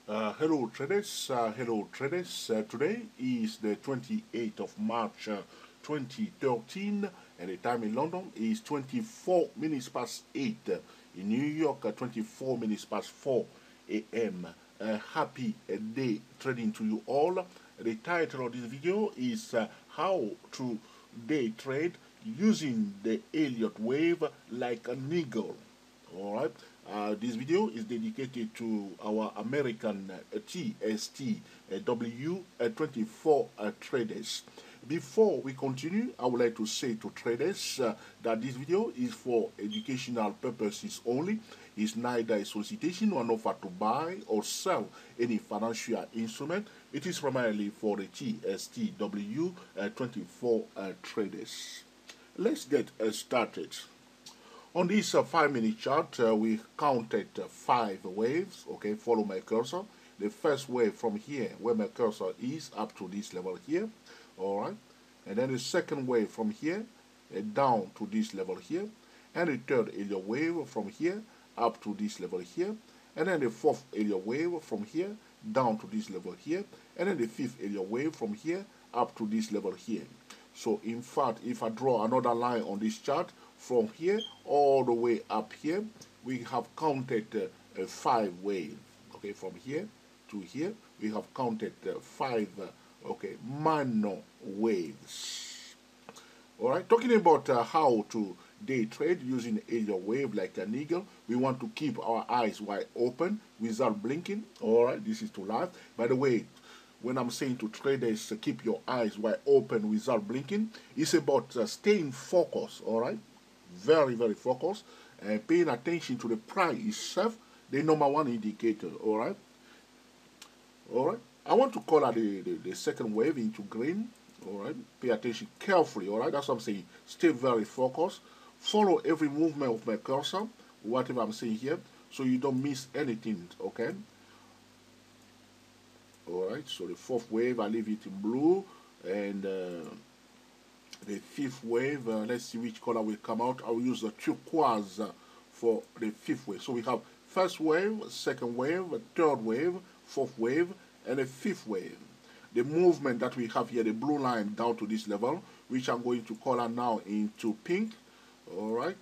Hello traders, today is the 28th of March 2013 and the time in London is 24 minutes past 8. In New York 24 minutes past 4 a.m. Happy day trading to you all. The title of this video is how to day trade using the Elliott wave like an eagle. Alright, this video is dedicated to our American TSTW24 traders. Before we continue, I would like to say to traders that this video is for educational purposes only. It's neither a solicitation or an offer to buy or sell any financial instrument. It is primarily for the TSTW24 traders. Let's get started. On this 5-minute chart, we counted 5 waves. Okay, follow my cursor. The first wave from here, where my cursor is, up to this level here. All right, and then the second wave from here, down to this level here, and the third Elliott wave from here up to this level here, and then the fourth Elliott wave from here down to this level here, and then the fifth Elliott wave from here up to this level here. So in fact, if I draw another line on this chart from here all the way up here, we have counted 5 waves. Okay, from here to here, we have counted 5 minor waves. All right, talking about how to day trade using Elliott wave like an eagle, we want to keep our eyes wide open without blinking. All right, this is to laugh. By the way, when I'm saying to traders keep your eyes wide open without blinking, it's about staying focused, all right? Very, very focused, and paying attention to the price itself, the number one indicator, all right? All right? I want to color the second wave into green, all right? Pay attention carefully, all right? That's what I'm saying. Stay very focused. Follow every movement of my cursor, whatever I'm saying here, so you don't miss anything, okay? Alright, so the fourth wave, I leave it in blue, and the fifth wave, let's see which color will come out. I will use the turquoise for the fifth wave. So we have first wave, second wave, third wave, fourth wave, and a fifth wave. The movement that we have here, the blue line down to this level, which I'm going to color now into pink, alright,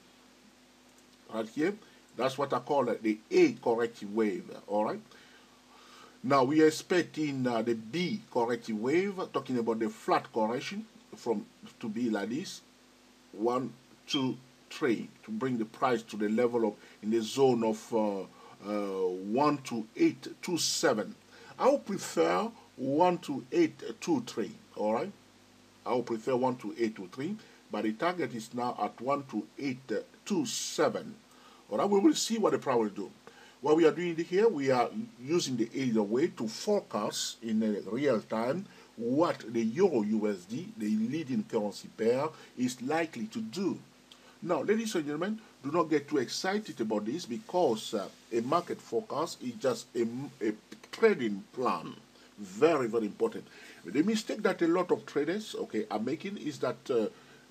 right here. That's what I call the A corrective wave, alright. Now we are expecting the B corrective wave, talking about the flat correction to be like this, 1, 2, 3, to bring the price to the level of in the zone of 12827. I would prefer 12823. All right, I would prefer 12823, but the target is now at 12827. All right, we will see what the price will do. What we are doing here, we are using the Elliott wave to forecast in real time what the Euro USD, the leading currency pair, is likely to do. Now, ladies and gentlemen, do not get too excited about this because a market forecast is just a trading plan. Very, very important. The mistake that a lot of traders, are making is that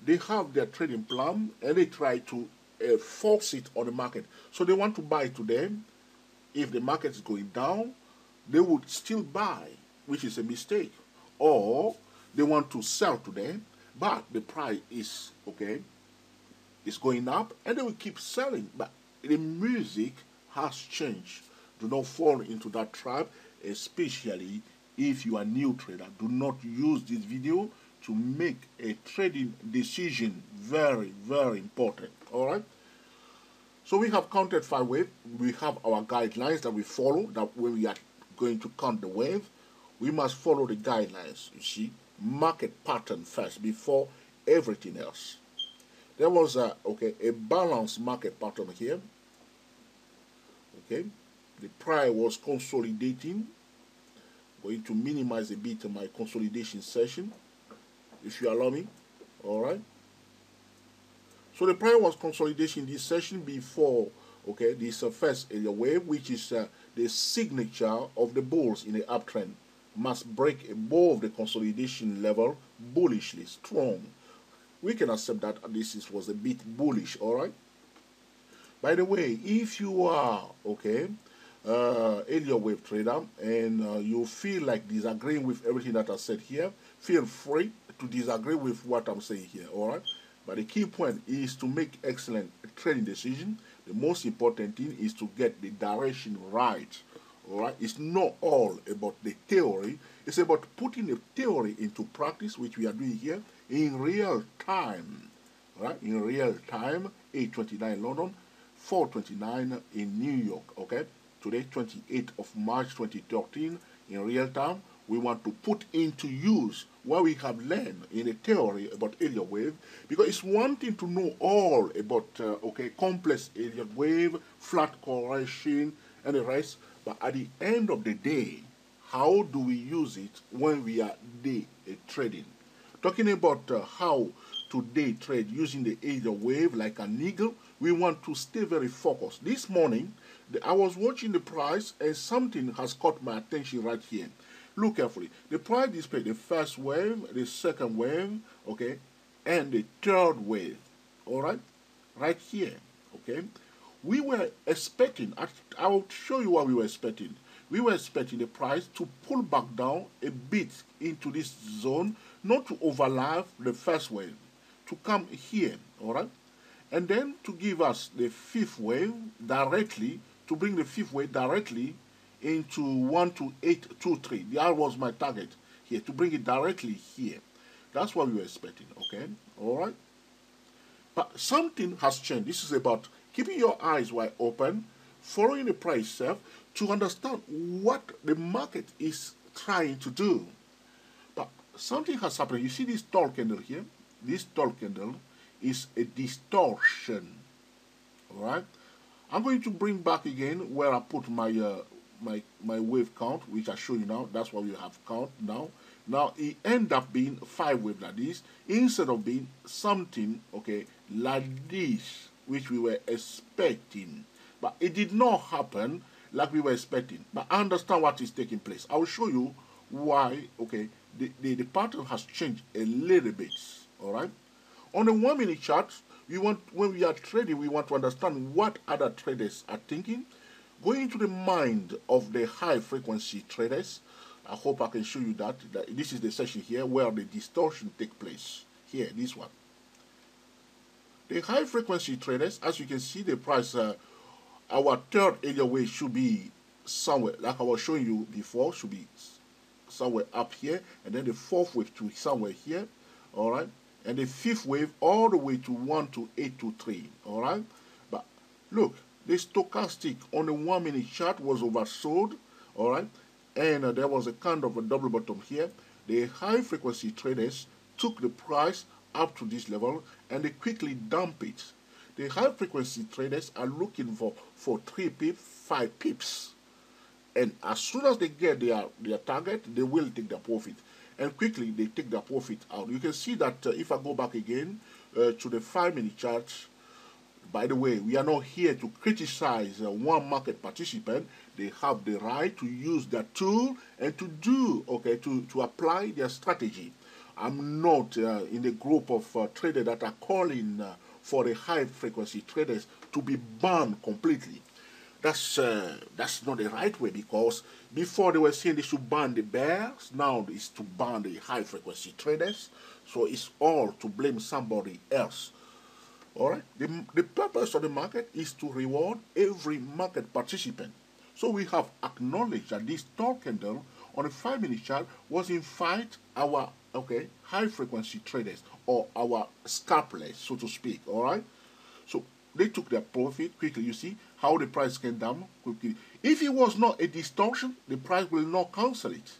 they have their trading plan and they try to force it on the market. So they want to buy today. If the market is going down, they would still buy, which is a mistake. Or they want to sell today, but the price is is going up, and they will keep selling. But the music has changed. Do not fall into that trap, especially if you are a new trader. Do not use this video to make a trading decision. Very, very important. All right. So we have counted 5 waves. We have our guidelines that we follow, that when we are going to count the wave, we must follow the guidelines. You see, market pattern first before everything else. There was a balanced market pattern here. Okay, the price was consolidating. I'm going to minimize a bit my consolidation session, if you allow me. All right. So the price was consolidation this session before, this first Elliott wave, which is the signature of the bulls in the uptrend, must break above the consolidation level bullishly, strong. We can accept that this was a bit bullish, all right? By the way, if you are, Elliott wave trader, and you feel like disagreeing with everything that I said here, feel free to disagree with what I'm saying here, all right? But the key point is to make excellent trading decision. The most important thing is to get the direction right, all right? It's not all about the theory. It's about putting the theory into practice, which we are doing here in real time, all right? In real time, 8:29 London, 4:29 in New York, okay? Today, 28th of March 2013, in real time, we want to put into use what we have learned in the theory about Elliott wave, because it's one thing to know all about complex Elliott wave, flat correction, and the rest, but at the end of the day, how do we use it when we are day trading? Talking about how to day trade using the Elliott wave like an eagle, we want to stay very focused. This morning, I was watching the price and something has caught my attention right here. Look carefully. The price displayed the first wave, the second wave, okay, and the third wave. All right, right here, okay. We were expecting. I will show you what we were expecting. We were expecting the price to pull back down a bit into this zone, not to overlap the first wave, to come here, all right, and then to give us the fifth wave directly, to bring the fifth wave directly into 12823. That was my target here, to bring it directly here. That's what we were expecting, okay? All right? But something has changed. This is about keeping your eyes wide open, following the price itself, to understand what the market is trying to do. But something has happened. You see this tall candle here? This tall candle is a distortion, all right? I'm going to bring back again where I put my my wave count, which I show you now. That's what we have count now. Now it end up being 5 waves like this instead of being something okay like this, which we were expecting. But it did not happen like we were expecting. But I understand what is taking place. I will show you why okay the pattern has changed a little bit. All right. On the 1-minute chart, when we are trading, we want to understand what other traders are thinking. Going into the mind of the high frequency traders, I hope I can show you that this is the section here where the distortion take place. Here, this one. The high frequency traders, as you can see, the price, our third area wave should be somewhere, like I was showing you before, should be somewhere up here, and then the fourth wave to somewhere here, all right, and the fifth wave all the way to 12823, all right. But look, the stochastic on the 1-minute chart was oversold, all right, and there was a kind of a double bottom here. The high frequency traders took the price up to this level and they quickly dump it. The high frequency traders are looking for 3 pips, 5 pips, and as soon as they get their target, they will take their profit, and quickly they take their profit out. You can see that if I go back again to the 5-minute chart. By the way, we are not here to criticize one market participant. They have the right to use their tool and to do, okay, to apply their strategy. I'm not in the group of traders that are calling for the high frequency traders to be banned completely. That's not the right way, because before they were saying they should ban the bears, now it's to ban the high frequency traders. So it's all to blame somebody else. All right. The purpose of the market is to reward every market participant. So we have acknowledged that this tall candle on a 5-minute chart was in fact our high frequency traders, or our scalpers, so to speak. All right. So they took their profit quickly. You see how the price came down quickly. If it was not a distortion, the price will not cancel it.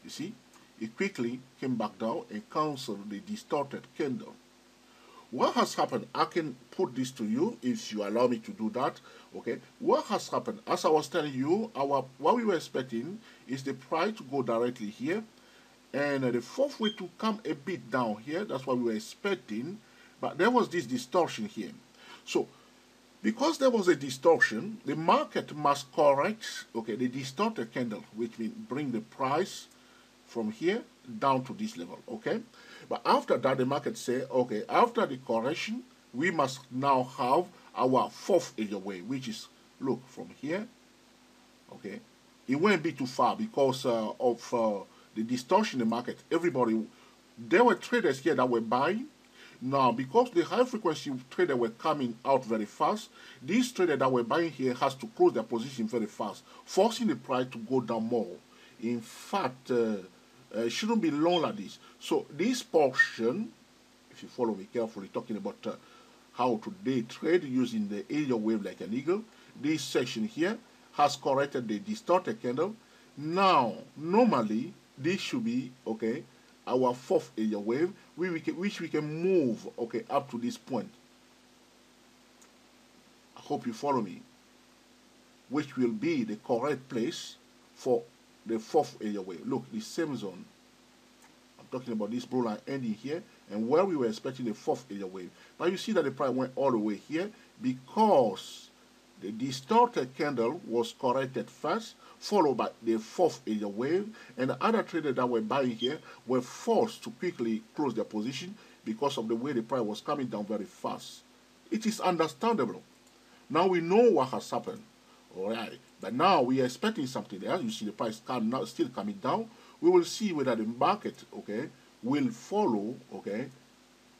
You see, it quickly came back down and canceled the distorted candle. What has happened? I can put this to you if you allow me to do that. Okay. What has happened? As I was telling you, what we were expecting is the price to go directly here, and the fourth way to come a bit down here. That's what we were expecting. But there was this distortion here. So because there was a distortion, the market must correct the distorted candle, which means bring the price from here down to this level. Okay. But after that, the market say, okay, after the correction, we must now have our fourth area wave, which is, look, from here Okay, it went a bit too far because of the distortion in the market. There were traders here that were buying. Now, because the high frequency traders were coming out very fast, these traders that were buying here has to close their position very fast, forcing the price to go down more. In fact, it shouldn't be long like this. So this portion, if you follow me carefully, talking about how to day trade using the Elliott wave like an eagle, this section here has corrected the distorted candle. Now, normally, this should be, okay, our fourth Elliott wave, which we can move, okay, up to this point. I hope you follow me. Which will be the correct place for the fourth Elliott wave. Look, the same zone. I'm talking about this blue line ending here, and where we were expecting the fourth Elliott wave. Now you see that the price went all the way here because the distorted candle was corrected first, followed by the fourth Elliott wave, and the other traders that were buying here were forced to quickly close their position because of the way the price was coming down very fast. It is understandable. Now we know what has happened. All right, but now we are expecting something else. You see the price now still coming down. We will see whether the market, okay, will follow, okay,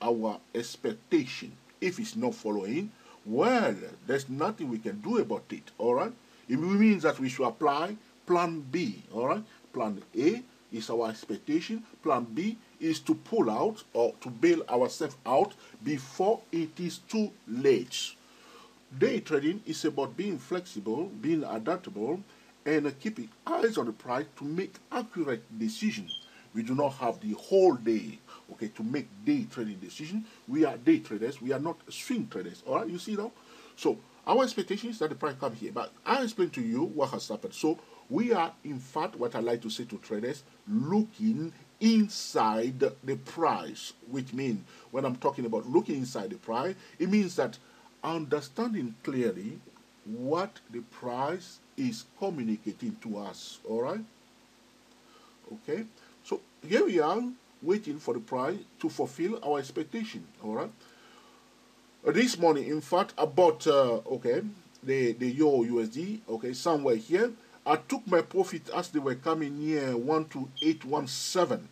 our expectation. If it's not following, well, there's nothing we can do about it. All right, it means that we should apply plan B. All right, plan A is our expectation. Plan B is to pull out or to bail ourselves out before it is too late. Day trading is about being flexible, being adaptable, and keeping eyes on the price to make accurate decisions. We do not have the whole day, okay, to make day trading decisions. We are day traders. We are not swing traders. All right, you see now? So our expectation is that the price come here. But I explain to you what has happened. So we are, in fact, what I like to say to traders, looking inside the price, which means when I'm talking about looking inside the price, it means that understanding clearly what the price is communicating to us. All right, okay, so here we are waiting for the price to fulfill our expectation. All right, this morning, in fact, I bought okay, the Euro USD, okay, somewhere here. I took my profit as they were coming near 12817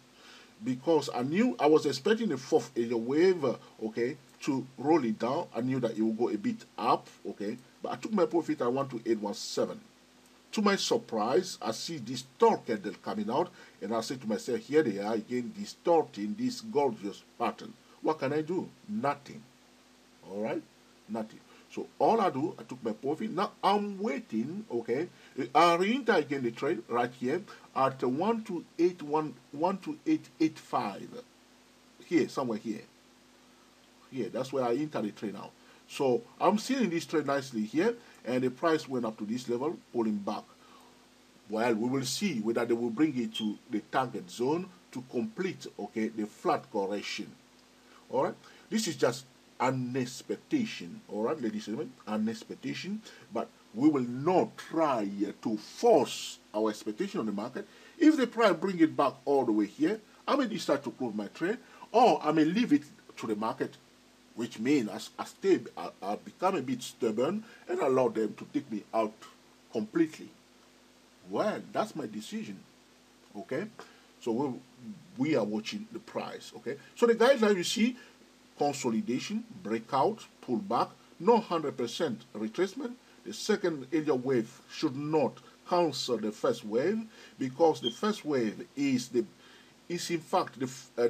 because I knew I was expecting a fourth Elliott wave, okay, to roll it down. I knew that it would go a bit up, okay, but I took my profit at 12817. To my surprise, I see this tall candle coming out, and I say to myself, here they are again distorting this gorgeous pattern. What can I do? Nothing. All right, nothing. So all I do, I took my profit. Now I'm waiting, okay. I re-enter again the trade right here at 12885. Here, somewhere here. Here, that's where I enter the trade now. So I'm seeing this trade nicely here, and the price went up to this level, pulling back. Well, we will see whether they will bring it to the target zone to complete, okay, the flat correction. All right, this is just an expectation. All right, ladies and gentlemen, an expectation, but we will not try to force our expectation on the market. If the price bring it back all the way here, I may decide to close my trade, or I may leave it to the market, which means I become a bit stubborn and allow them to take me out completely. Well, that's my decision, okay? So we are watching the price, okay? So the guideline, you see, consolidation, breakout, pullback, no 100% retracement. The second Elliott wave should not cancel the first wave because the first wave is in fact the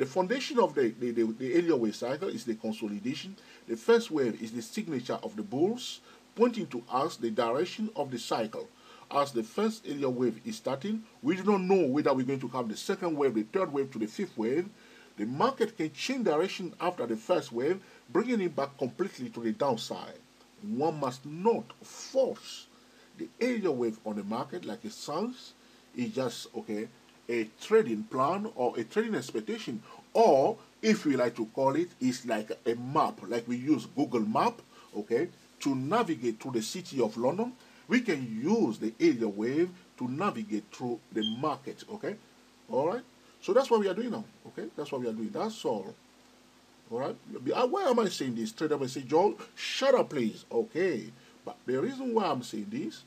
foundation of the Elliott wave cycle is the consolidation. The first wave is the signature of the bulls, pointing to us the direction of the cycle. As the first Elliott wave is starting, we do not know whether we're going to have the second wave, the third wave to the fifth wave. The market can change direction after the first wave, bringing it back completely to the downside. One must not force the Elliott wave on the market like it sounds. It's just, okay, a trading plan or a trading expectation, or if we like to call it, it's like a map, like we use Google Map, okay, to navigate through the city of London. We can use the Elliott wave to navigate through the market, okay? All right? So that's what we are doing now, okay? That's what we are doing. That's all. All right? Why am I saying this? Trader may say, Joel, shut up, please. Okay. But the reason why I'm saying this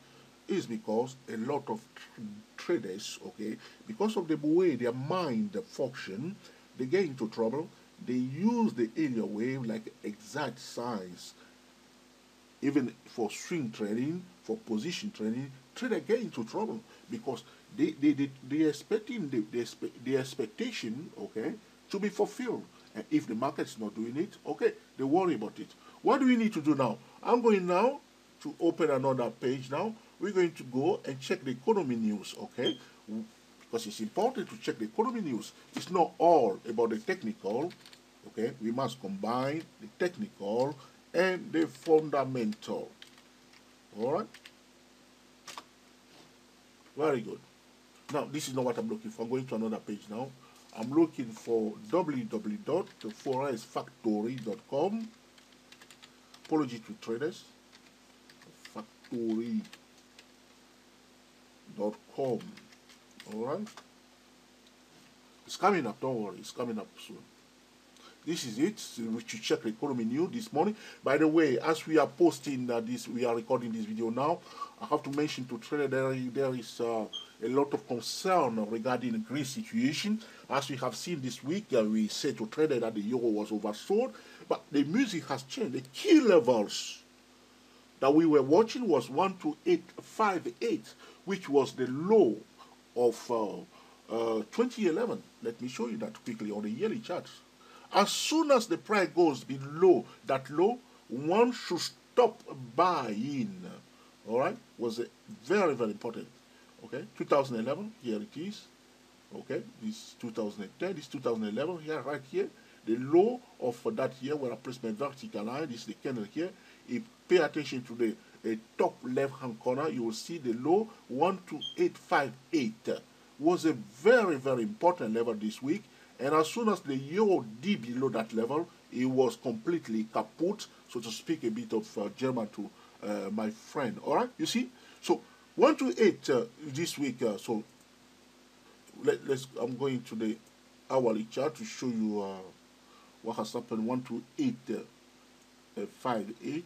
is because a lot of traders, okay, because of the way their mind function, they get into trouble. They use the Elliott wave like exact science. Even for swing trading, for position trading, traders get into trouble because they expecting the expectation, okay, to be fulfilled. And if the market's not doing it, okay, they worry about it. What do we need to do now? I'm going now to open another page now. We're going to go and check the economy news, okay? Because it's important to check the economy news. It's not all about the technical, okay? We must combine the technical and the fundamental. All right? Very good. Now, this is not what I'm looking for. I'm going to another page now. I'm looking for www.forexfactory.com. Apology to traders. Factory.com. All right? It's coming up. Don't worry. It's coming up soon. This is it. So we should check the economy news this morning. By the way, as we are posting this, we are recording this video now. I have to mention to traders there is a lot of concern regarding the Greece situation. As we have seen this week, we said to traders that the euro was oversold, but the music has changed. The key levels that we were watching was 12858, which was the low of 2011. Let me show you that quickly on the yearly charts. As soon as the price goes below that low, one should stop buying. All right, was very, very important. Okay, 2011, here it is. Okay, this 2010, this 2011, here, right here. The low of that year where I placed my vertical line, this is the candle here. If pay attention to the top left-hand corner, you will see the low 12858 was a very, very important level this week. And as soon as the euro dipped below that level, it was completely kaput, so to speak a bit of German to my friend. All right, you see? So 128 this week. So I'm going to the hourly chart to show you what has happened. 12858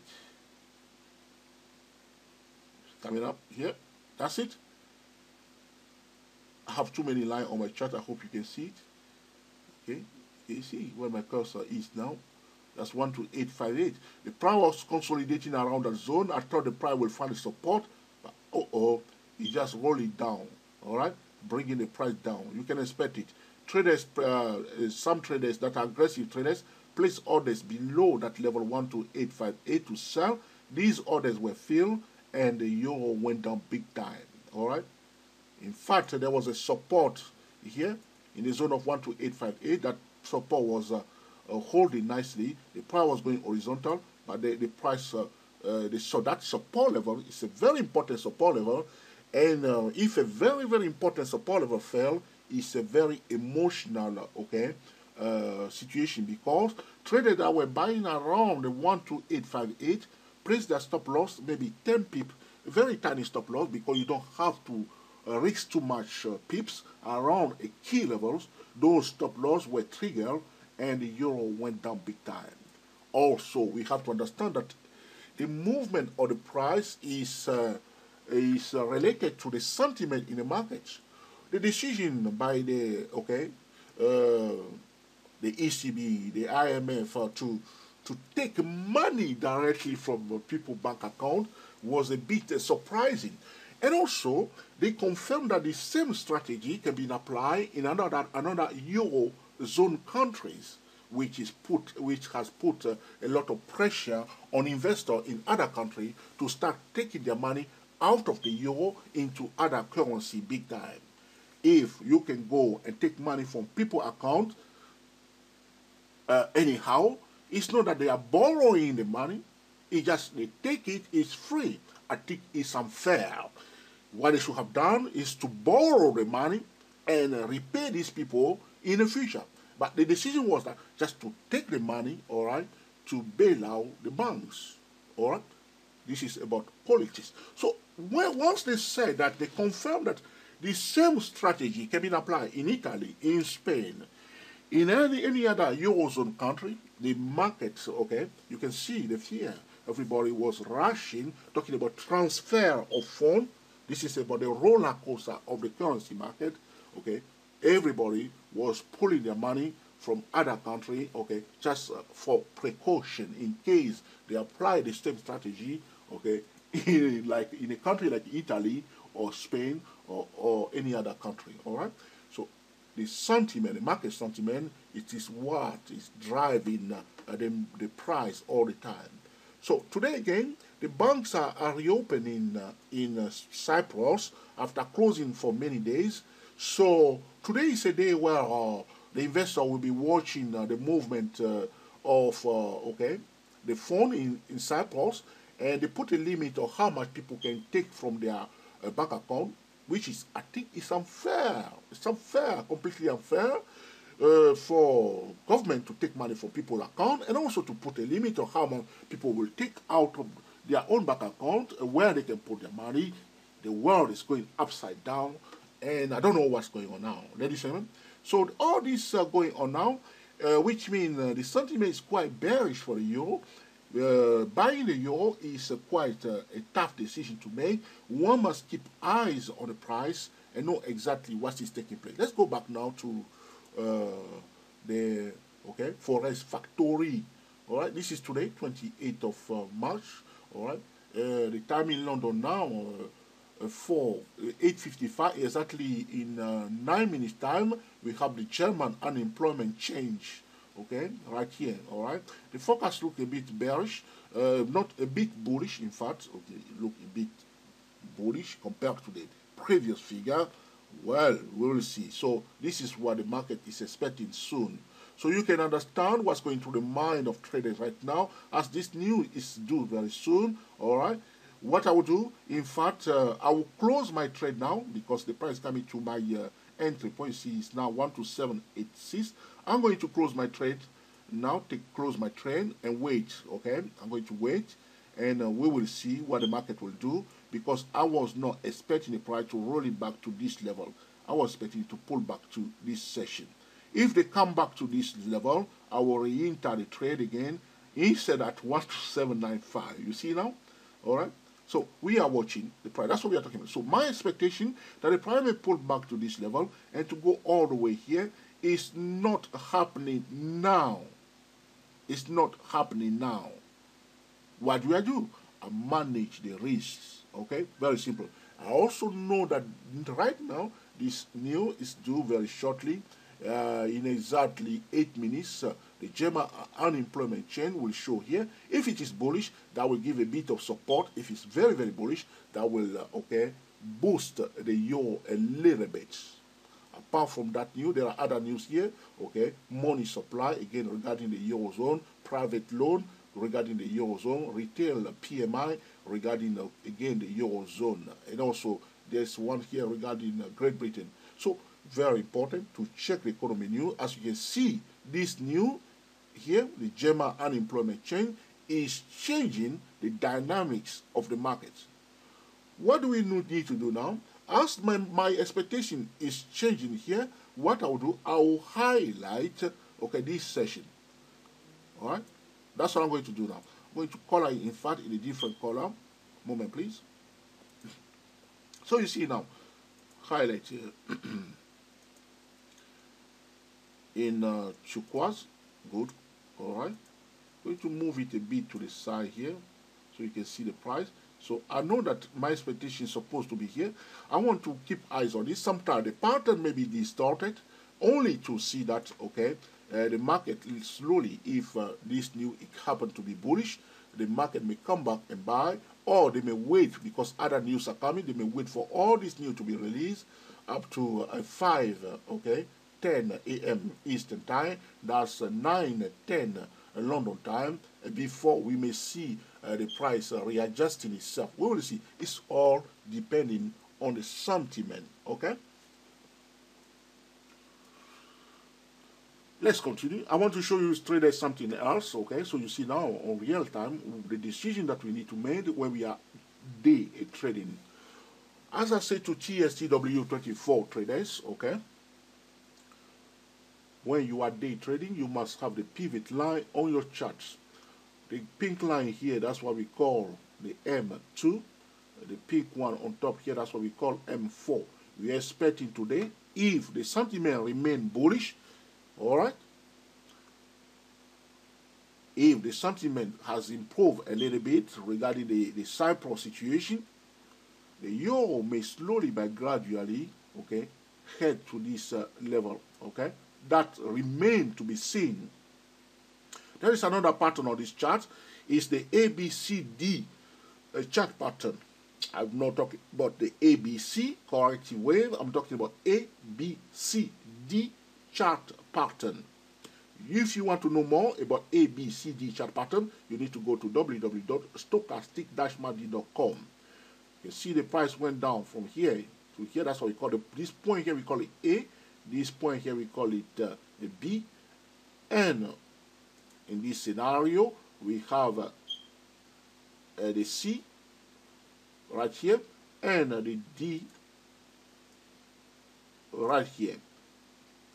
coming up here. That's it. I have too many lines on my chart. I hope you can see it. Okay, you see where my cursor is now. That's 12858. The price was consolidating around that zone. I thought the price will find support, but it just rolled it down. All right, bringing the price down. You can expect it. Traders, some traders that are aggressive traders, place orders below that level 12858 to sell. These orders were filled, and the euro went down big time. All right. In fact, there was a support here in the zone of 12858. That support was holding nicely. The price was going horizontal, but the price, so that support level is a very important support level. And if a very, very important support level fell, it's a very emotional, situation, because traders that were buying around the 12858 placed their stop loss, maybe 10 pips, very tiny stop loss, because you don't have to risk too much pips around a key levels. Those stop loss were triggered and the euro went down big time. Also, we have to understand that the movement of the price is related to the sentiment in the markets. The decision by the ECB, the IMF to take money directly from people's bank account was a bit surprising. And also, they confirmed that the same strategy can be applied in another Eurozone countries, which has put a lot of pressure on investors in other countries to start taking their money out of the euro into other currency big time. If you can go and take money from people's account, anyhow, it's not that they are borrowing the money, it's just they take it, it's free. I think it's unfair. What they should have done is to borrow the money and repay these people in the future. But the decision was that just to take the money, all right, to bail out the banks, all right. This is about politics. So once they said that, they confirmed that the same strategy can be applied in Italy, in Spain, in any other Eurozone country. The markets, you can see the fear. Everybody was rushing, talking about transfer of funds This is about the roller coaster of the currency market. Okay, everybody was pulling their money from other country. Okay, just for precaution in case they apply the same strategy. Okay, like in a country like Italy or Spain or any other country. All right, so the sentiment, the market sentiment, it is what is driving the price all the time. So today again, the banks are reopening in Cyprus after closing for many days. So today is a day where the investor will be watching the movement of okay, the fund in Cyprus, and they put a limit of how much people can take from their bank account, which is, I think, is unfair. It's unfair, completely unfair for government to take money from people's account, and also to put a limit on how much people will take out of their own bank account, where they can put their money. The world is going upside down, and I don't know what's going on now, ladies and gentlemen. So all this going on now, which means the sentiment is quite bearish for the euro. Buying the euro is quite a tough decision to make. One must keep eyes on the price and know exactly what is taking place. Let's go back now to the Forex Factory. All right, this is today, 28th of March. All right, the time in London now for 8:55, exactly in 9 minutes time, we have the German unemployment change. Okay, right here. All right, the forecast look a bit bearish, not a bit bullish. In fact, okay, look a bit bullish compared to the previous figure. Well, we will see. So this is what the market is expecting soon. So you can understand what's going through the mind of traders right now, as this news is due very soon. All right. What I will do, in fact, I will close my trade now because the price coming to my entry point. See, it's now 12786. I'm going to close my trade now. Close my trade and wait. Okay, I'm going to wait, and we will see what the market will do, because I was not expecting the price to roll it back to this level. I was expecting it to pull back to this session. If they come back to this level, I will re-enter the trade again instead at 12795. You see now? All right. So we are watching the price. That's what we are talking about. So my expectation that the price may pull back to this level and to go all the way here is not happening now. It's not happening now. What do I do? I manage the risks. Okay, very simple. I also know that right now this news is due very shortly. In exactly 8 minutes, the German unemployment chain will show here. If it is bullish, that will give a bit of support. If it's very, very bullish, that will boost the euro a little bit. Apart from that news, there are other news here. Okay, money supply again regarding the eurozone, private loan regarding the eurozone, retail PMI regarding again the eurozone, and also there's one here regarding Great Britain. So very important to check the economy news. As you can see, this new here, the German unemployment change is changing the dynamics of the market. What do we need to do now? As my expectation is changing here, what I will do, I will highlight this session. All right, that's what I'm going to do now. I'm going to color it, in fact, in a different color. Moment, please. So you see now, highlight here. In turquoise, good. All right, going to move it a bit to the side here so you can see the price. So I know that my expectation is supposed to be here. I want to keep eyes on this. Sometimes the pattern may be distorted, only to see that the market slowly, if this new happen to be bullish, the market may come back and buy, or they may wait because other news are coming. They may wait for all this news to be released up to 10 a.m. Eastern time. That's 9:10 London time, before we may see the price readjusting itself. We will see. It's all depending on the sentiment. Okay. Let's continue. I want to show you straight something else. Okay. So you see now on real time the decision that we need to make when we are day trading. As I say to TSTW24 traders, okay. When you are day trading, you must have the pivot line on your charts. The pink line here, that's what we call the M2. the peak one on top here, that's what we call M4. We are expecting today, if the sentiment remain bullish, all right, if the sentiment has improved a little bit regarding the Cyprus situation, the euro may slowly but gradually, okay, head to this level, okay. That remains to be seen. There is another pattern on this chart. Is the ABCD chart pattern. I'm not talking about the ABC corrective wave. I'm talking about ABCD chart pattern. If you want to know more about ABCD chart pattern, you need to go to www.stochastic-market.com. You see the price went down from here to here. That's what we call this point here, we call it A. This point here, we call it the B. And in this scenario, we have the C right here and the D right here.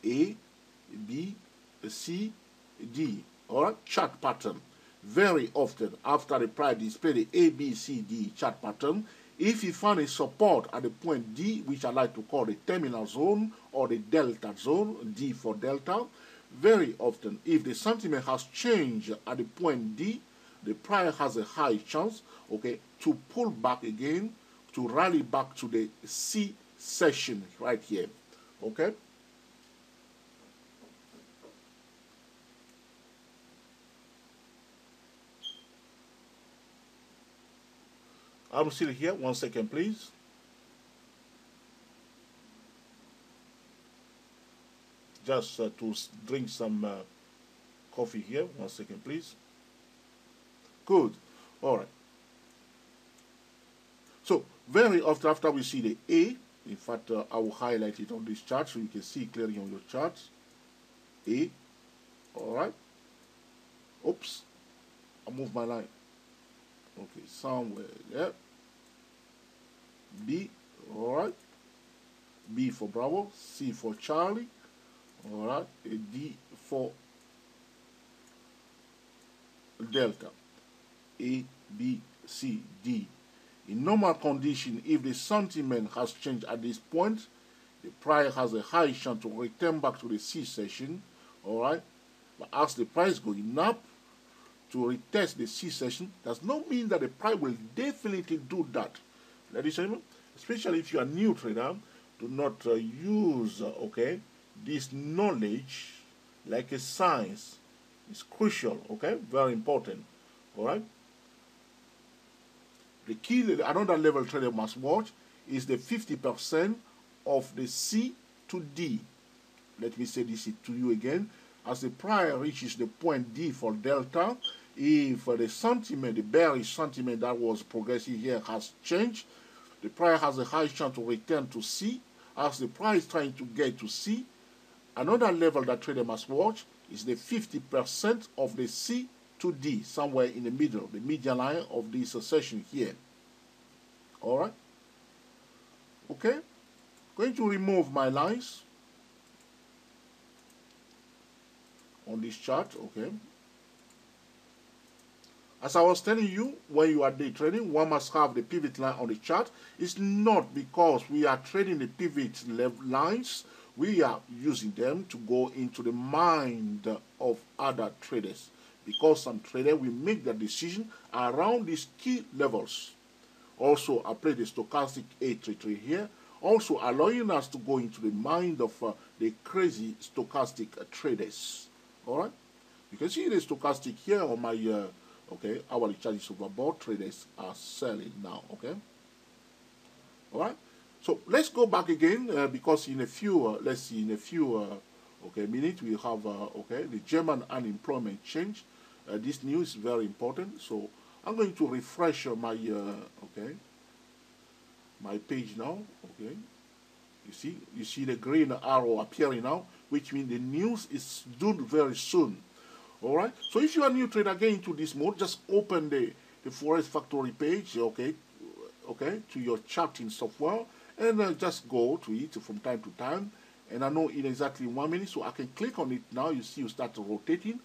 A, B, C, D. All right, chart pattern. Very often after the price display the A, B, C, D chart pattern, if you find a support at the point D, which I like to call the terminal zone or the delta zone, D for delta, very often if the sentiment has changed at the point D, the price has a high chance, okay, to pull back again, to rally back to the C session right here, okay. I'm still here. 1 second, please. Just to drink some coffee here. 1 second, please. Good. All right. So, very often after we see the A, in fact, I will highlight it on this chart so you can see clearly on your charts. A. All right. Oops. I moved my line. Okay, somewhere there. B, all right. B for Bravo, C for Charlie, all right. D for Delta. A, B, C, D. In normal condition, if the sentiment has changed at this point, the price has a high chance to return back to the C session, all right. But as the price going up, to retest the C session does not mean that the price will definitely do that. Ladies and gentlemen, especially if you are a new trader, do not use okay, this knowledge like a science. It's crucial, okay, very important. All right. The key, another level trader must watch is the 50% of the C to D. Let me say this to you again. As the price reaches the point D for delta, if the sentiment, the bearish sentiment that was progressing here has changed, the price has a high chance to return to C. As the price is trying to get to C, another level that trader must watch is the 50% of the C to D, somewhere in the middle, the median line of this session here. All right. Okay. Going to remove my lines on this chart. Okay. As I was telling you, when you are day trading, one must have the pivot line on the chart. It's not because we are trading the pivot lines, we are using them to go into the mind of other traders. Because some traders will make their decision around these key levels. Also, I play the stochastic 833 here, also allowing us to go into the mind of the crazy stochastic traders. All right? You can see the stochastic here on my okay, hourly charges overbought. Traders are selling now. Okay. All right. So let's go back again because in a few, let's see, in a few okay minutes we have okay, the German unemployment change. This news is very important. So I'm going to refresh my okay, my page now. Okay. You see the green arrow appearing now, which means the news is due very soon. All right. So if you are a new trader, get into this mode. Just open the Forex Factory page, okay, to your charting software, and just go to it from time to time. And I know in exactly 1 minute, so I can click on it now. You see, you start rotating,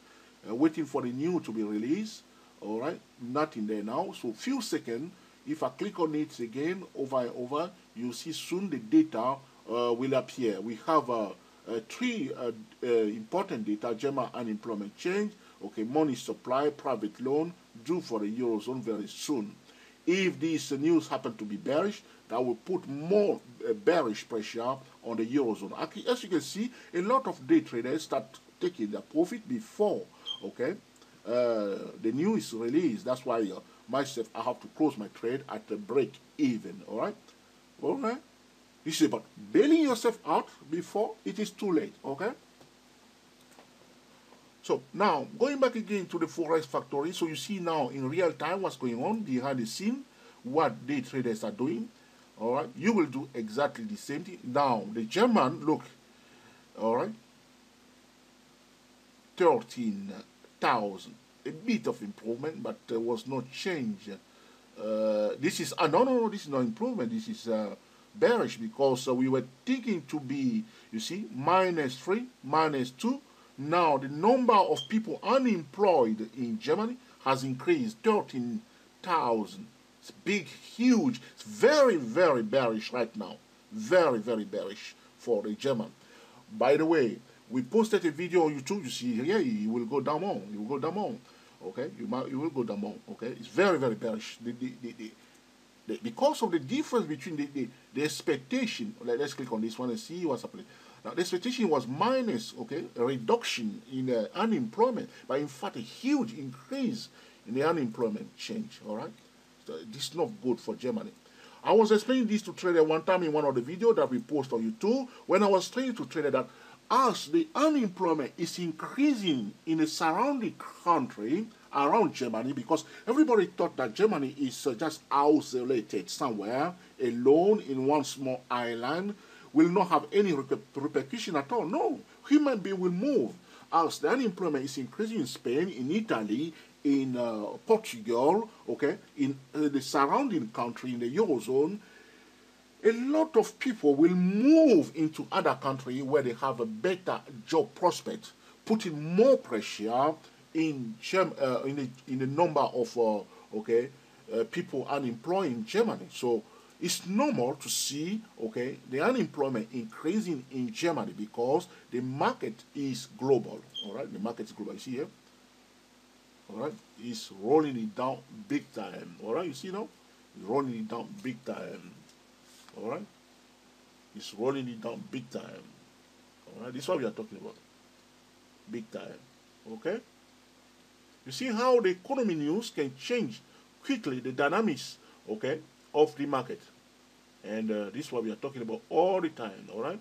waiting for the new to be released. All right. Nothing there now. So few seconds, If I click on it again over and over, you see soon the data will appear. We have three important data: German unemployment change, okay, money supply, private loan, due for the Eurozone very soon. If this news happen to be bearish, that will put more bearish pressure on the Eurozone. As you can see, a lot of day traders start taking their profit before, okay, the news is released. That's why myself, I have to close my trade at the break even, all right? All right? This is about bailing yourself out before it is too late, okay? So now, going back again to the Forex factory, so you see now in real time what's going on behind the scene, what day traders are doing, all right? You will do exactly the same thing. Now, the German, look, all right, 13,000, a bit of improvement, but there was no change. This is, no, this is not improvement, this is bearish, because we were thinking to be, you see, -3, -2. Now the number of people unemployed in Germany has increased 13,000. It's big, huge. It's very, very bearish right now. Very, very bearish for the German. By the way, we posted a video on YouTube. You see here, you will go down on. You will go down on. Okay, you will go down on. Okay, it's very, very bearish. Because of the difference between the expectation. Let's click on this one and see what's happening. Now, the expectation was minus, okay, a reduction in unemployment, but in fact a huge increase in the unemployment change, all right? So this is not good for Germany. I was explaining this to trader one time in one of the videos that we post on YouTube, when I was saying to trader that as the unemployment is increasing in the surrounding country around Germany, because everybody thought that Germany is just isolated somewhere, alone in one small island, will not have any repercussion at all. No, human being will move. As the unemployment is increasing in Spain, in Italy, in Portugal, okay, in the surrounding country, in the Eurozone, a lot of people will move into other countries where they have a better job prospect, putting more pressure in the number of people unemployed in Germany. So it's normal to see, okay, the unemployment increasing in Germany because the market is global, all right? The market is global, you see here, all right? It's rolling it down big time, all right? You see now? It's rolling it down big time, all right? It's rolling it down big time, all right? This is what we are talking about, big time, okay? You see how the economy news can change quickly the dynamics, okay, of the market. And this is what we are talking about all the time, all right?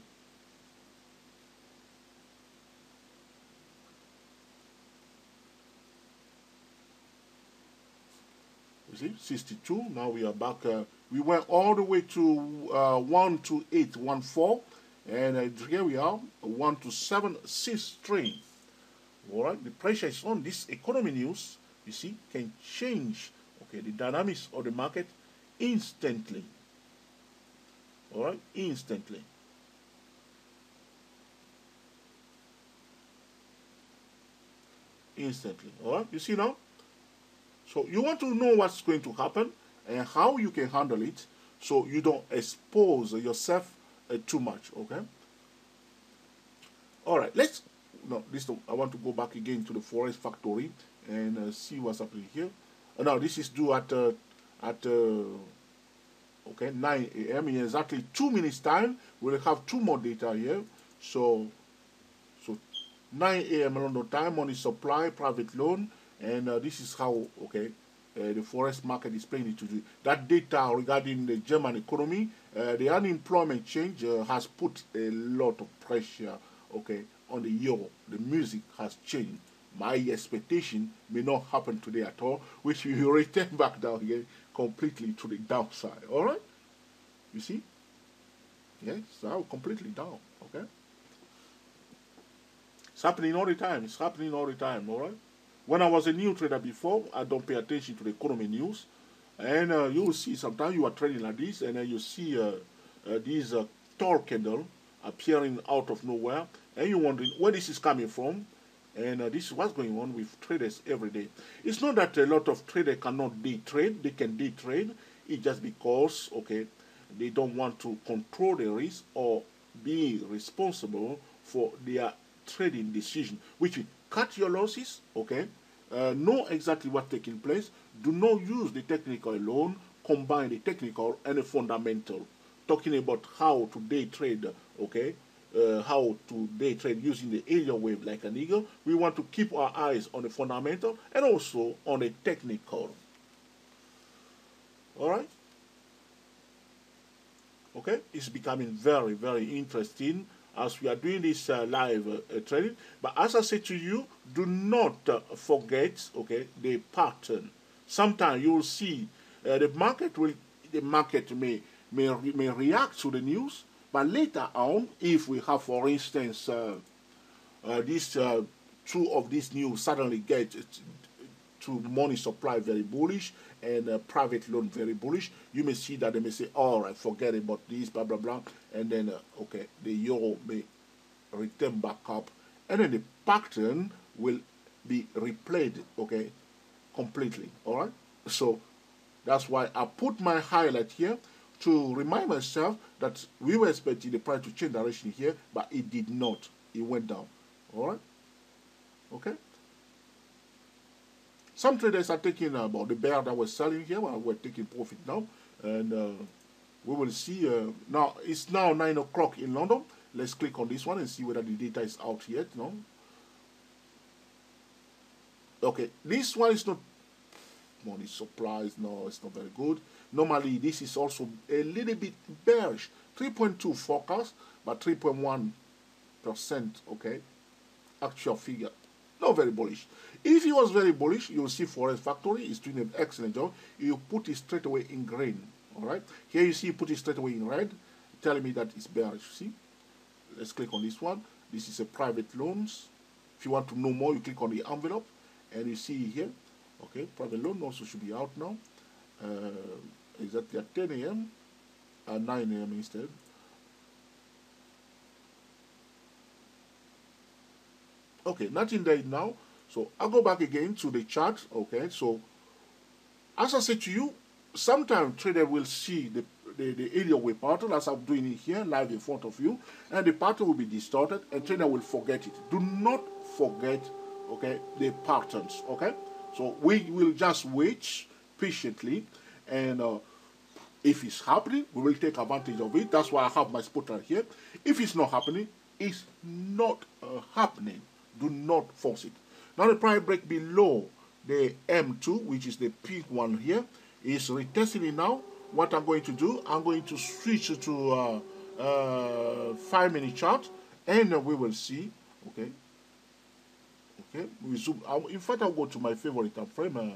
You see, 62, now we are back. We went all the way to 12814, and here we are, 12763. All right, the pressure is on. This economy news, you see, can change, okay, the dynamics of the market instantly. All right, instantly. Instantly. All right, you see now? So you want to know what's going to happen and how you can handle it so you don't expose yourself too much, okay? All right, I want to go back again to the Forex factory and see what's happening here. Now, this is due at 9 a.m. in exactly 2 minutes time. We'll have 2 more data here. So 9 a.m. London time, money supply, private loan, and this is how, okay, the Forex market is playing it to do. That data regarding the German economy, the unemployment change has put a lot of pressure, okay, on the euro. The music has changed. My expectation may not happen today at all, which will return back down again completely to the downside. All right? You see? Yes, so completely down. Okay? It's happening all the time. It's happening all the time. All right? When I was a new trader before, I don't pay attention to the economy news. And you will see sometimes you are trading like this, and then you see these tall candle appearing out of nowhere, and you're wondering where this is coming from. And this is what's going on with traders every day. It's not that a lot of traders cannot day trade. They can day trade. It's just because, okay, they don't want to control the risk or be responsible for their trading decision, which will cut your losses, okay, know exactly what's taking place, do not use the technical alone, combine the technical and the fundamental, talking about how to day trade, okay, how to day trade using the Elliott wave like an eagle. We want to keep our eyes on the fundamental and also on the technical. All right? Okay? It's becoming very, very interesting as we are doing this live trading. But as I said to you, do not forget, okay, the pattern. Sometimes you will see the market may react to the news, but later on, if we have, for instance, these two of these news suddenly get to money supply very bullish and private loan very bullish, you may see that they may say, all right, forget about this, blah, blah, blah. And then, okay, the euro may return back up. And then the pattern will be replayed, okay, completely, all right? So that's why I put my highlight here to remind myself that we were expecting the price to change direction here, but it did not. It went down, all right? Okay? Some traders are taking about the bear that we're selling here. Well, we're taking profit now. And we will see. Now, it's now 9 o'clock in London. Let's click on this one and see whether the data is out yet. No? Okay, this one is not money supplies. No, it's not very good. Normally, this is also a little bit bearish. 3.2 forecast, but 3.1%, okay, actual figure. Not very bullish. If he was very bullish, you'll see Forex Factory is doing an excellent job. You put it straight away in green. All right. Here you see put it straight away in red, telling me that it's bearish. See? Let's click on this one. This is a private loans. If you want to know more, you click on the envelope, and you see here. Okay, private loan also should be out now. Exactly at 10 a.m. at 9 a.m. instead. Okay, nothing there now. So I'll go back again to the chart. Okay, so as I said to you, sometimes trader will see the Elliott wave pattern as I'm doing it here live in front of you, and the pattern will be distorted, and trader will forget it. Do not forget, okay, the patterns. Okay, so we will just wait patiently, and if it's happening, we will take advantage of it. That's why I have my spot right here. If it's not happening, it's not happening. Do not force it. Now the price break below the M2, which is the pink one here, is retesting it now. What I'm going to do, I'm going to switch to 5-minute chart, and we will see. Okay. Okay. We zoom. In fact, I'll go to my favorite time frame,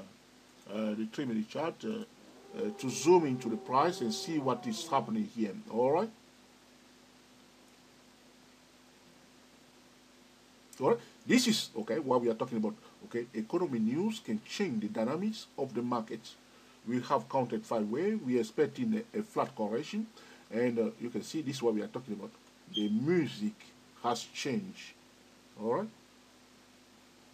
the 3-minute chart, to zoom into the price and see what is happening here. All right. All right. This is, okay, what we are talking about. Okay, economy news can change the dynamics of the market. We have counted 5 waves. We are expecting a flat correction. And you can see this is what we are talking about. The music has changed. All right.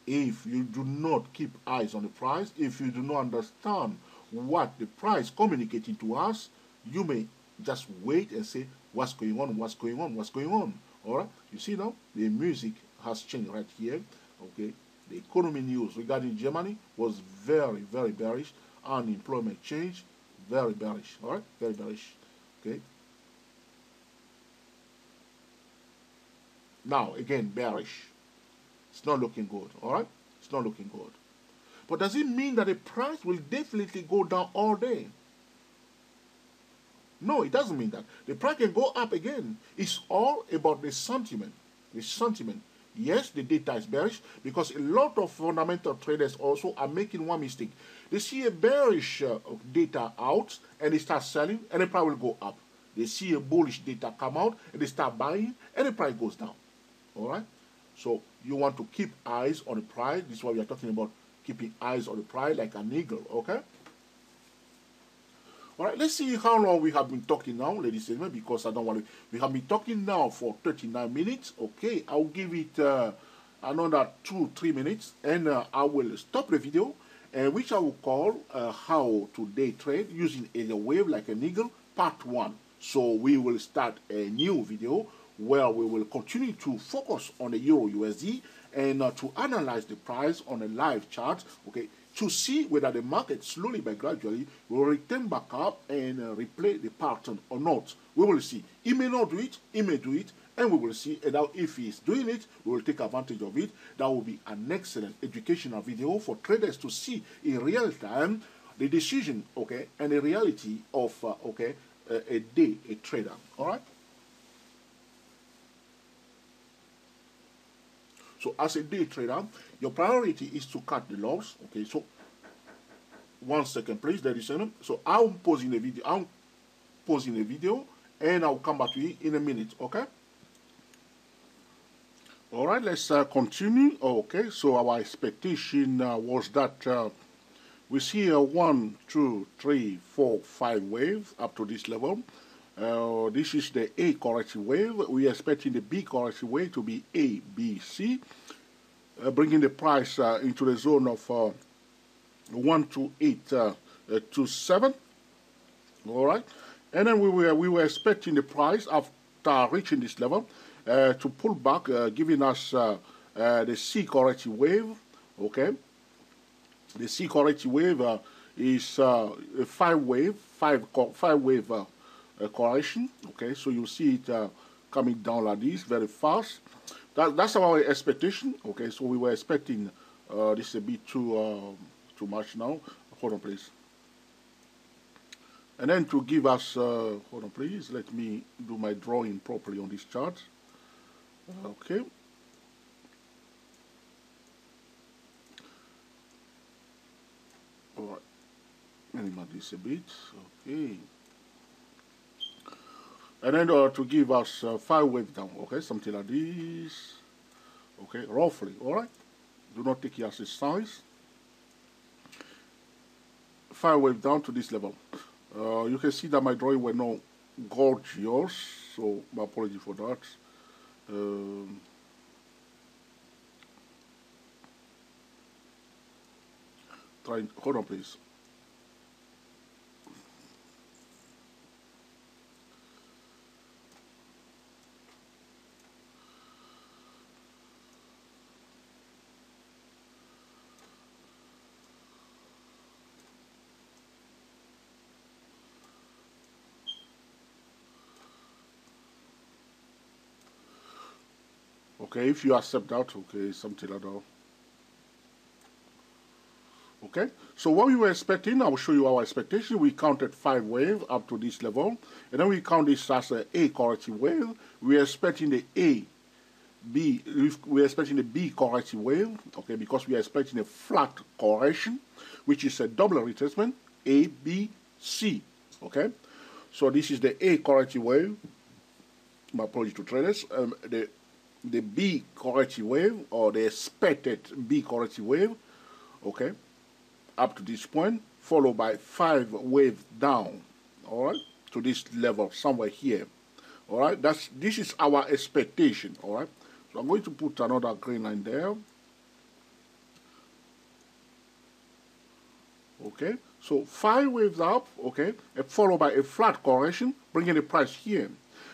If you do not keep eyes on the price, if you do not understand what the price communicating to us, you may just wait and say, what's going on, what's going on, what's going on. All right. You see now, the music has changed right here. Okay, the economy news regarding Germany was very, very bearish. Unemployment change, very bearish. All right, very bearish. Okay. Now again, bearish. It's not looking good. All right, it's not looking good. But does it mean that the price will definitely go down all day? No, it doesn't mean that. The price can go up again. It's all about the sentiment. The sentiment. Yes, the data is bearish because a lot of fundamental traders also are making one mistake. They see a bearish data out and they start selling and the price will go up. They see a bullish data come out and they start buying and the price goes down. All right? So you want to keep eyes on the price. This is why we are talking about keeping eyes on the price like an eagle. Okay? All right, let's see how long we have been talking now, ladies and gentlemen, because I don't want to. We have been talking now for 39 minutes. Okay, I'll give it another 2-3 minutes, and I will stop the video, which I will call how to day trade using a wave like an eagle part 1. So we will start a new video where we will continue to focus on the Euro USD and to analyze the price on a live chart, okay, to see whether the market slowly but gradually will return back up and replay the pattern or not. We will see. He may not do it, he may do it, and we will see. And now if he is doing it, we will take advantage of it. That will be an excellent educational video for traders to see in real time the decision, okay, and the reality of, a day a trader. All right? So as a day trader, your priority is to cut the loss. Okay, so 1 second, please, ladies and gentlemen. So I'm pausing the video. And I'll come back to you in a minute. Okay. All right. Let's continue. Okay. So our expectation was that we see a 1, 2, 3, 4, 5 wave up to this level. This is the A corrective wave. We are expecting the B corrective wave to be A, B, C, bringing the price into the zone of 12827. All right, and then we were expecting the price after reaching this level to pull back, giving us the C corrective wave. Okay, the C corrective wave is a 5-wave correction. Okay, so you see it coming down like this very fast. That's our expectation. Okay, so we were expecting this a bit too much now. Hold on, please. And then to give us, hold on, please. Let me do my drawing properly on this chart. Okay. All right. Minimize this a bit. Okay. And then to give us 5 waves down, okay, something like this, okay, roughly, all right? Do not take it as a size. 5 waves down to this level. You can see that my drawing were not gorgeous, so my apology for that. Hold on, please. Okay, if you accept that, okay, something like that. Okay, so what we were expecting, I will show you our expectation. We counted 5 waves up to this level, and then we count this as a corrective wave. We are expecting the B corrective wave, okay, because we are expecting a flat correction, which is a double retracement, A, B, C, okay. So this is the A corrective wave. My apology to traders. The B corrective wave, or the expected B corrective wave, okay, up to this point, followed by 5 waves down, all right, to this level somewhere here, all right. This is our expectation, all right. So I'm going to put another green line there. Okay, so 5 waves up, okay, followed by a flat correction, bringing the price here.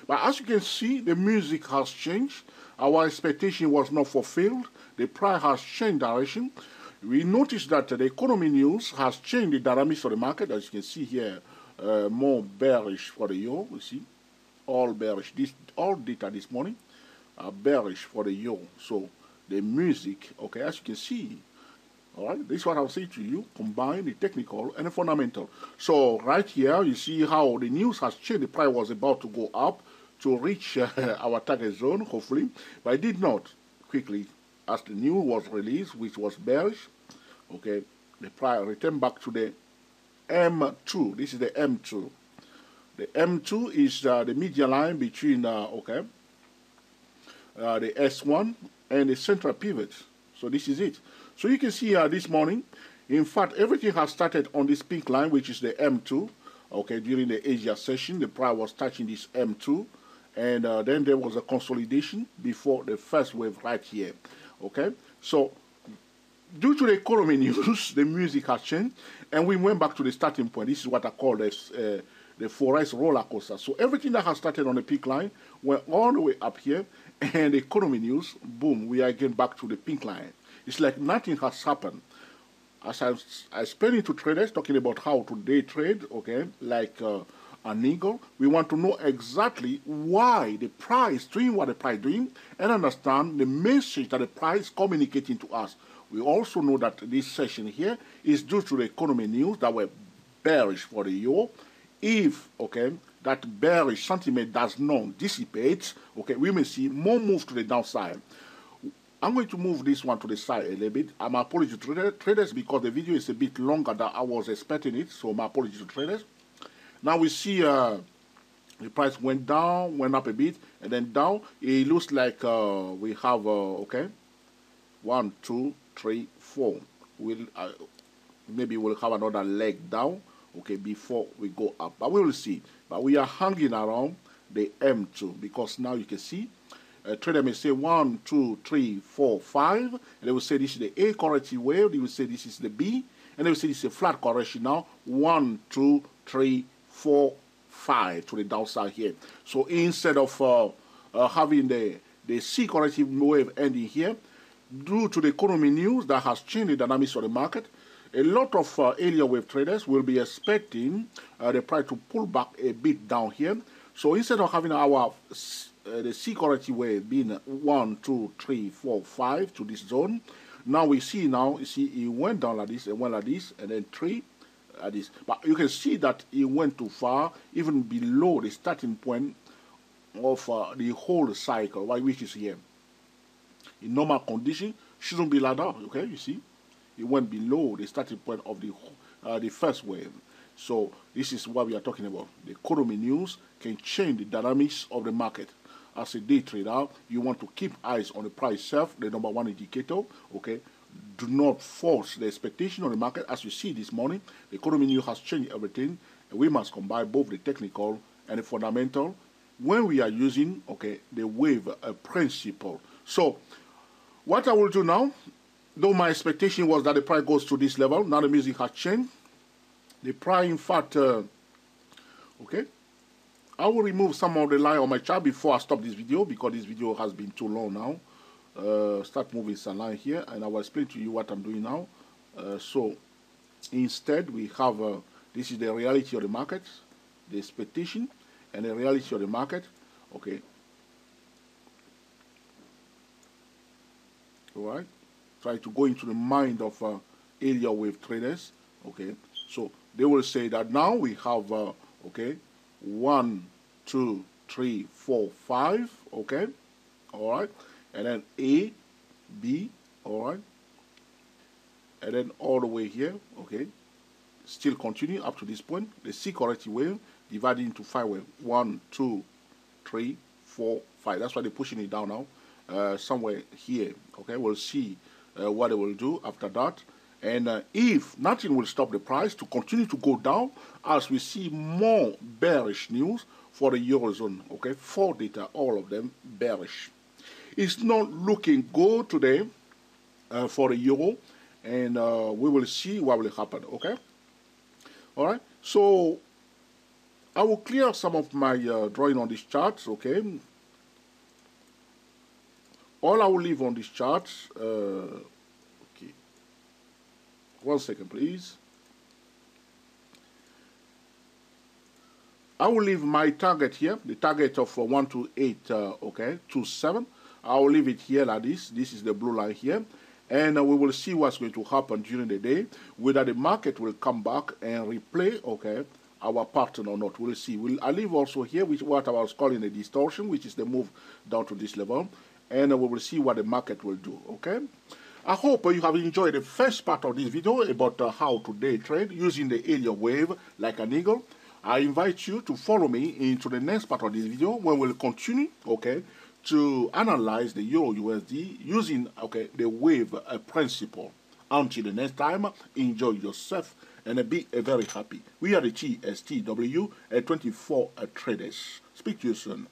But as you can see, the music has changed. Our expectation was not fulfilled. The price has changed direction. We noticed that the economy news has changed the dynamics of the market. As you can see here, more bearish for the euro. You see, all bearish. All data this morning are bearish for the euro. So the music, okay, as you can see, all right, this is what I'll say to you, combine the technical and the fundamental. So right here, you see how the news has changed. The price was about to go up to reach our target zone, hopefully, but it did not quickly as the news was released, which was bearish. Okay, the price returned back to the M2. This is the M2. The M2 is the median line between, the S1 and the central pivot. So this is it. So you can see this morning, in fact, everything has started on this pink line, which is the M2. Okay, during the Asia session, the price was touching this M2. And then there was a consolidation before the first wave right here. Okay, so due to the economy news, the music has changed, and we went back to the starting point. This is what I call this, the Forex roller coaster. So everything that has started on the peak line went all the way up here, and the economy news, boom, we are again back to the pink line. It's like nothing has happened. As I explained it to traders, talking about how to day trade, okay, like an eagle, we want to know exactly why the price doing what the price doing, and understand the message that the price is communicating to us. We also know that this session here is due to the economy news that were bearish for the euro. If, okay, that bearish sentiment does not dissipate, okay, we may see more move to the downside. I'm going to move this one to the side a little bit. My apology to traders because the video is a bit longer than I was expecting it, so my apology to traders. Now we see the price went down, went up a bit, and then down. It looks like we have, okay, 1, 2, 3, 4. Maybe we'll have another leg down, okay, before we go up. But we will see. But we are hanging around the M2 because now you can see a trader may say 1, 2, 3, 4, 5, and they will say this is the A corrective wave. They will say this is the B, and they will say this is a flat correction now. 1, 2, 3, 4, 5 to the downside here. So instead of having the C corrective wave ending here, due to the economy news that has changed the dynamics of the market, a lot of Elliott wave traders will be expecting the price to pull back a bit down here. So instead of having our the C corrective wave being 1, 2, 3, 4, 5 to this zone, now we see you see it went down like this, and went like this, and then 3 like this. But you can see that it went too far, even below the starting point of the whole cycle, which is here. In normal condition, shouldn't be like that. Okay, you see, it went below the starting point of the first wave. So this is what we are talking about. The economy news can change the dynamics of the market. As a day trader, you want to keep eyes on the price itself, the number one indicator. Okay, do not force the expectation on the market. As you see this morning, the economy news has changed everything, and we must combine both the technical and the fundamental when we are using, okay, the wave principle. So what I will do now, though my expectation was that the price goes to this level, now the music has changed. The price, in fact, okay, I will remove some of the line on my chart before I stop this video because this video has been too long now. Start moving some line here, and I will explain to you what I'm doing now. So instead, we have this is the reality of the market, the expectation, and the reality of the market. Okay. All right. Try to go into the mind of Elliott wave traders. Okay. So they will say that now we have okay, 1, 2, 3, 4, 5. Okay. All right. And then A, B. All right. And then all the way here. Okay. Still continue up to this point. The C corrective wave divided into 5 waves. 1, 2, 3, 4, 5. That's why they're pushing it down now. Somewhere here. Okay. We'll see what they will do after that. And if nothing will stop the price to continue to go down as we see more bearish news for the Eurozone. Okay. 4 data, all of them bearish. It's not looking good today for the Euro. And we will see what will happen. Okay. All right. So I will clear some of my drawing on this chart. Okay. All I will leave on this chart. Okay. 1 second, please. I will leave my target here, the target of 128, okay, 27. I will leave it here like this. This is the blue line here. And we will see what's going to happen during the day, whether the market will come back and replay, okay, our pattern or not. We'll see. I'll leave also here, which what I was calling a distortion, which is the move down to this level. And we will see what the market will do, okay? I hope you have enjoyed the first part of this video about how to day trade using the Elliott wave like an eagle. I invite you to follow me into the next part of this video when we'll continue, okay, to analyze the Euro USD using, okay, the wave principle. Until the next time, enjoy yourself and be very happy. We are the TSTW 24 traders. Speak to you soon.